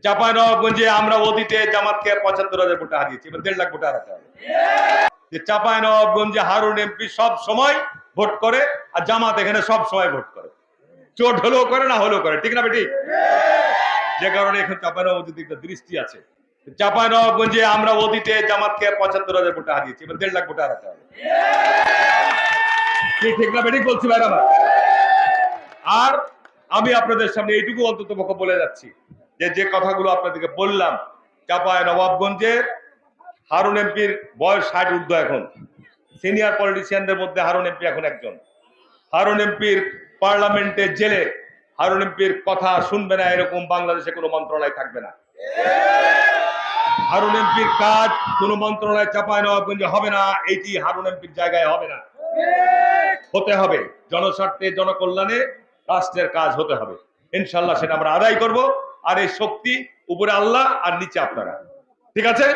চাঁপাইনবাবগঞ্জে আমরা অতীতে জামাতকে ৭৫,০০০ ভোটে হারিয়েছি, এবার ১.৫ লাখ ভোটে হারাতে হবে। যে চাঁপাইনবাবগঞ্জে হারুন এমপি সব সময় ভোট করে আর জামাত এখানে সব সময় ভোট করে, চোট হলেও করে না হলেও করে, ঠিক না বেটি? যে কারণে এখন চাঁপাইনবাবগঞ্জে একটা দৃষ্টি আছে। চাঁপাইনবাবগঞ্জে আমরা অতীতে জামাতকে ৭৫,০০০ ভোটে হারিয়েছি, এবার ১.৫ লাখ ভোটে হারাতে হবে। ঠিক না বেটি বলছি ভাইরা? আর আমি আপনাদের সামনে এইটুকু অন্তত পক্ষে বলে যাচ্ছি যে কথাগুলো আপনাদেরকে বললাম, চাঁপাইনবাবগঞ্জের হারুন এমপির বয়স ৬০ ঊর্ধ্ব, এখন সিনিয়র পলিটিশিয়ানদের মধ্যে হারুন এমপি এখন একজন। হারুন এমপির পার্লামেন্টে জেলে হারুন এমপির কথা শুনবে না এরকম বাংলাদেশে কোনো মন্ত্রণালয় থাকবে না। হারুন এমপির কাজ কোনো মন্ত্রণালয় চাঁপাইনবাবগঞ্জে হবে না, এইটি হারুন এমপির জায়গায় হবে না। হতে হবে জনস্বার্থে, জনকল্যাণে রাষ্ট্রের কাজ হতে হবে, ইনশাল্লাহ সেটা আমরা আদায় করব। আর এই শক্তি উপরে আল্লাহ আর নিচে আপনারা, ঠিক আছে?